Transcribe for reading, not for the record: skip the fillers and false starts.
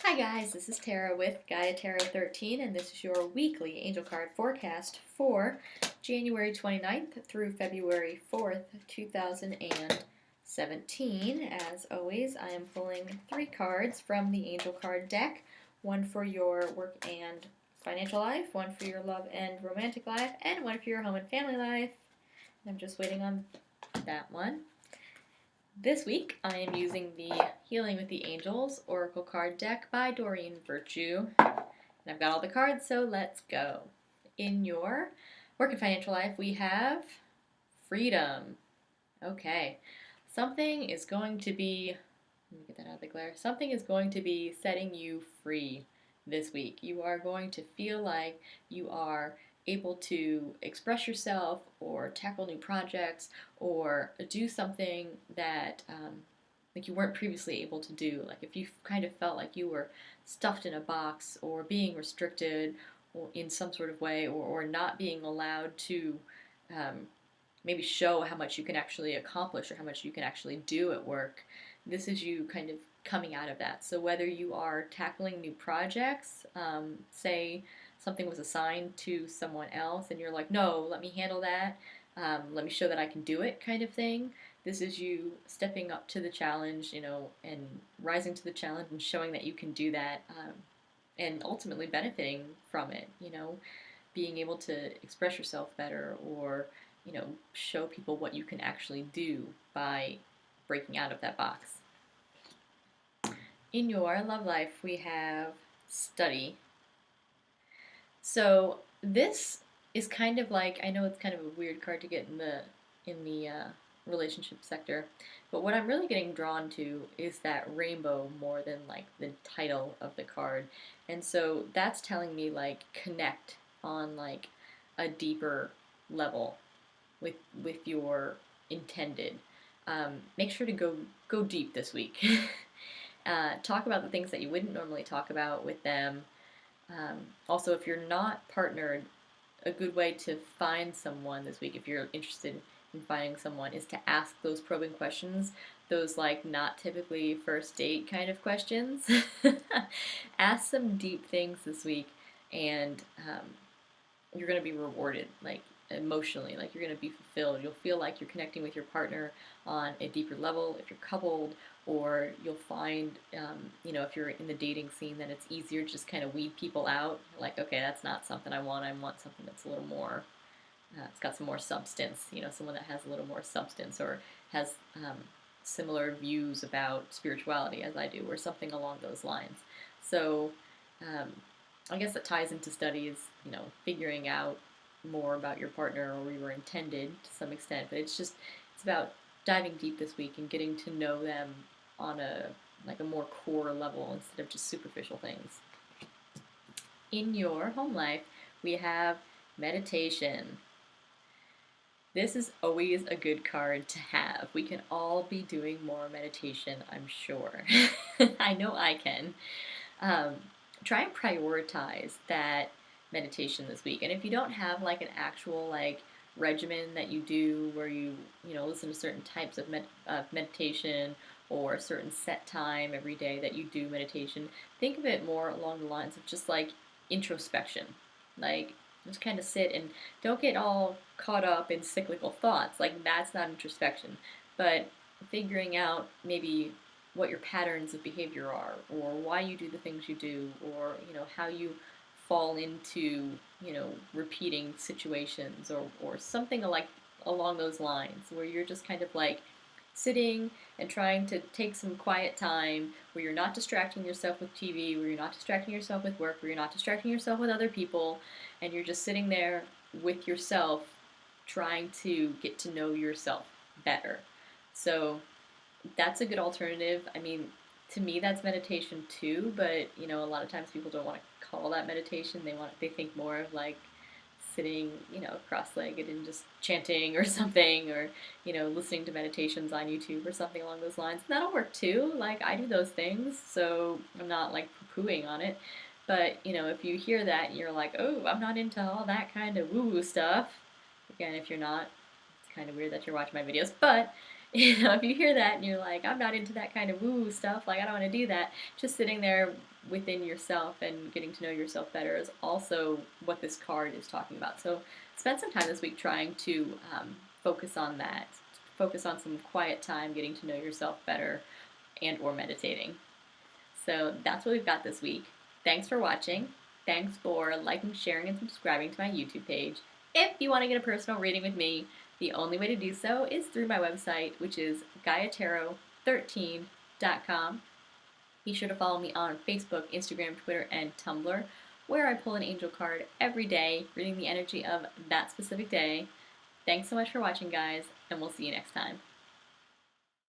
Hi guys, this is Tara with Gaia Tarot 13, and this is your weekly angel card forecast for January 29th through February 4th, 2017. As always, I am pulling three cards from the angel card deck, one for your work and financial life, one for your love and romantic life, and one for your home and family life. I'm just waiting on that one. This week I am using the Healing with the Angels Oracle card deck by Doreen Virtue. And I've got all the cards, so let's go. In your work and financial life, we have freedom. Okay. Something is going to be, let me get that out of the glare. Something is going to be setting you free this week. You are going to feel like you are able to express yourself or tackle new projects or do something that like you weren't previously able to do. Like if you kind of felt like you were stuffed in a box or being restricted or in some sort of way or not being allowed to um, maybe show how much you can actually accomplish or how much you can actually do at work. This is you kind of coming out of that. So whether you are tackling new projects, say something was assigned to someone else and you're like, no, let me handle that, let me show that I can do it kind of thing. This is you stepping up to the challenge, and rising to the challenge and showing that you can do that, and ultimately benefiting from it, being able to express yourself better or show people what you can actually do by breaking out of that box. In your love life, we have study. So this is kind of like, I know it's kind of a weird card to get in the relationship sector, but what I'm really getting drawn to is that rainbow more than like the title of the card, and so that's telling me like connect on like a deeper level with your intended. Make sure to go deep this week. Talk about the things that you wouldn't normally talk about with them. Also, if you're not partnered, a good way to find someone this week, if you're interested in finding someone, is to ask those probing questions, those like not typically first date kind of questions. Ask some deep things this week, and you're going to be rewarded, like emotionally, like you're going to be fulfilled. You'll feel like you're connecting with your partner on a deeper level if you're coupled, or you'll find, if you're in the dating scene, that it's easier to just kind of weed people out. Like, okay, that's not something I want. I want something that's a little more, it's got some more substance, someone that has a little more substance or has similar views about spirituality as I do, or something along those lines. So, um, I guess that ties into studies, figuring out more about your partner or your intended to some extent. But it's about diving deep this week and getting to know them on a more core level instead of just superficial things. In your home life, we have meditation. This is always a good card to have. We can all be doing more meditation, I'm sure. I know I can. Um, Try and prioritize that meditation this week. And if you don't have like an actual like regimen that you do where you listen to certain types of meditation or a certain set time every day that you do meditation, think of it more along the lines of just like introspection. Like just kind of sit and don't get all caught up in cyclical thoughts. Like that's not introspection, but figuring out maybe what your patterns of behavior are, or why you do the things you do, or how you fall into repeating situations, or something like along those lines, where you're just kind of like sitting and trying to take some quiet time where you're not distracting yourself with TV, where you're not distracting yourself with work, where you're not distracting yourself with other people, and you're just sitting there with yourself trying to get to know yourself better. So that's a good alternative. I mean, to me, that's meditation too. But a lot of times people don't want to call that meditation. They think more of like sitting, cross-legged and just chanting or something, or listening to meditations on YouTube or something along those lines. And that'll work too. Like I do those things, so I'm not like poo-pooing on it. But if you hear that and you're like, oh, I'm not into all that kind of woo-woo stuff. Again, if you're not, it's kind of weird that you're watching my videos, but If you hear that and you're like, I'm not into that kind of woo stuff, like I don't want to do that, just sitting there within yourself and getting to know yourself better is also what this card is talking about. So spend some time this week trying to focus on that. Focus on some quiet time, getting to know yourself better, and or meditating. So that's what we've got this week. Thanks for watching. Thanks for liking, sharing, and subscribing to my YouTube page. If you want to get a personal reading with me, the only way to do so is through my website, which is GaiaTarot13.com. Be sure to follow me on Facebook, Instagram, Twitter, and Tumblr, where I pull an angel card every day, reading the energy of that specific day. Thanks so much for watching, guys, and we'll see you next time.